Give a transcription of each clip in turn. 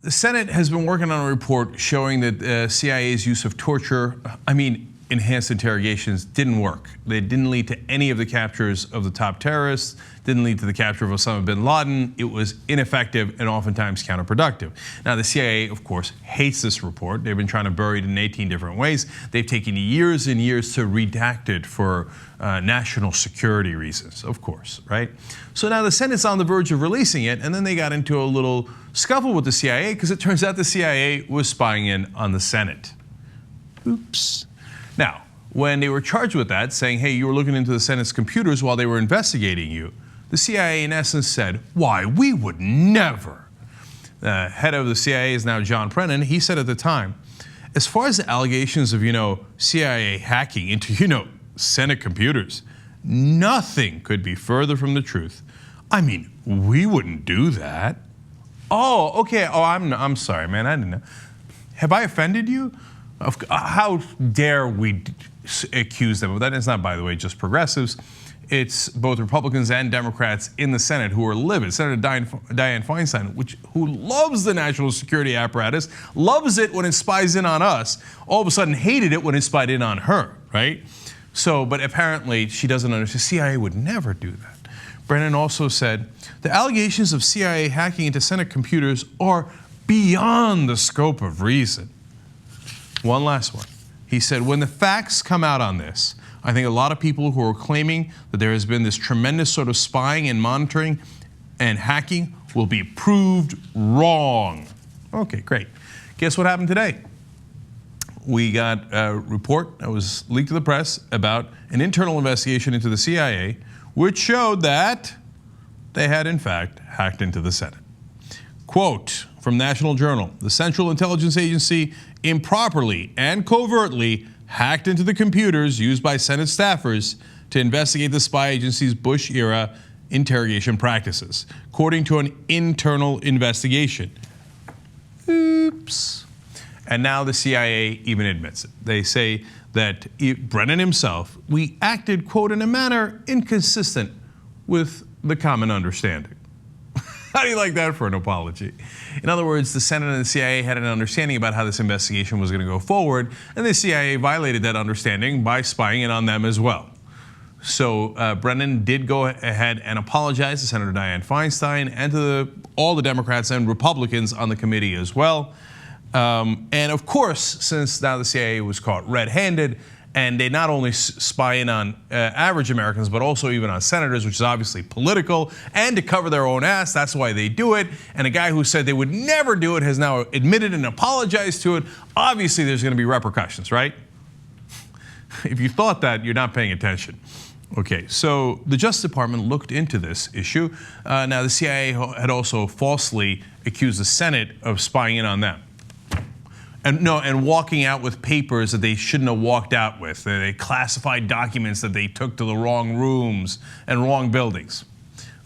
The Senate has been working on a report showing that CIA's use of torture, enhanced interrogations, didn't work. They didn't lead to any of the captures of the top terrorists, didn't lead to the capture of Osama bin Laden. It was ineffective and oftentimes counterproductive. Now, the CIA, of course, hates this report. They've been trying to bury it in 18 different ways. They've taken years and years to redact it for national security reasons, of course, right? So now the Senate's on the verge of releasing it, and then they got into a little scuffle with the CIA because it turns out the CIA was spying in on the Senate. Oops. Now, when they were charged with that, saying, hey, you were looking into the Senate's computers while they were investigating you, the CIA in essence said, why, we would never. The head of the CIA is now John Brennan. He said at the time, as far as the allegations of, CIA hacking into, Senate computers, nothing could be further from the truth. We wouldn't do that. Oh, okay. Oh, I'm sorry, man. I didn't know. Have I offended you? How dare we accuse them of that? It's not, by the way, just progressives. It's both Republicans and Democrats in the Senate who are livid. Senator Dianne Feinstein, who loves the national security apparatus, loves it when it spies in on us, all of a sudden hated it when it spied in on her, right? So, but apparently she doesn't understand. CIA would never do that. Brennan also said, the allegations of CIA hacking into Senate computers are beyond the scope of reason. One last one. He said, when the facts come out on this, I think a lot of people who are claiming that there has been this tremendous sort of spying and monitoring and hacking will be proved wrong. Okay, great. Guess what happened today? We got a report that was leaked to the press about an internal investigation into the CIA, which showed that they had, in fact, hacked into the Senate. Quote from National Journal, the Central Intelligence Agency improperly and covertly hacked into the computers used by Senate staffers to investigate the spy agency's Bush-era interrogation practices, according to an internal investigation. Oops. And now the CIA even admits it. They say that Brennan himself, we acted, quote, in a manner inconsistent with the common understanding. How do you like that for an apology? In other words, the Senate and the CIA had an understanding about how this investigation was going to go forward, and the CIA violated that understanding by spying in on them as well. So Brennan did go ahead and apologize to Senator Dianne Feinstein and to all the Democrats and Republicans on the committee as well. And of course, since now the CIA was caught red-handed, and they not only spy in on average Americans, but also even on senators, which is obviously political, and to cover their own ass, that's why they do it. And a guy who said they would never do it has now admitted and apologized to it. Obviously, there's going to be repercussions, right? If you thought that, you're not paying attention. Okay, so the Justice Department looked into this issue. Now, the CIA had also falsely accused the Senate of spying in on them. And walking out with papers that they shouldn't have walked out with. They classified documents that they took to the wrong rooms and wrong buildings.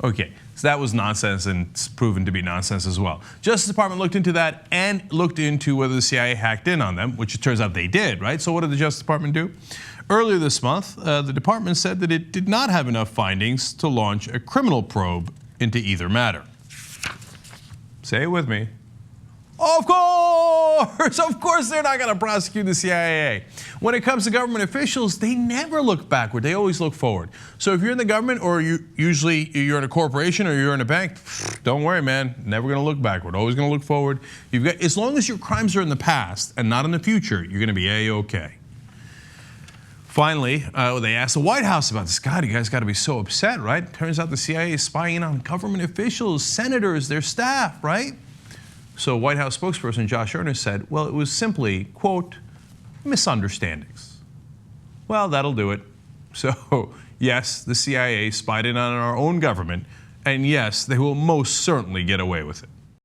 Okay, so that was nonsense, and it's proven to be nonsense as well. Justice Department looked into that and looked into whether the CIA hacked in on them, which it turns out they did, right? So what did the Justice Department do? Earlier this month, the department said that it did not have enough findings to launch a criminal probe into either matter. Say it with me. Of course they're not going to prosecute the CIA. When it comes to government officials, they never look backward. They always look forward. So if you're in the government, or usually you're in a corporation or you're in a bank, don't worry, man. Never going to look backward. Always going to look forward. As long as your crimes are in the past and not in the future, you're going to be A-OK. Finally, they asked the White House about this. God, you guys got to be so upset, right? Turns out the CIA is spying on government officials, senators, their staff, right? So White House spokesperson Josh Earnest said, well, it was simply, quote, misunderstandings. Well, that'll do it. So, yes, the CIA spied in on our own government, and yes, they will most certainly get away with it.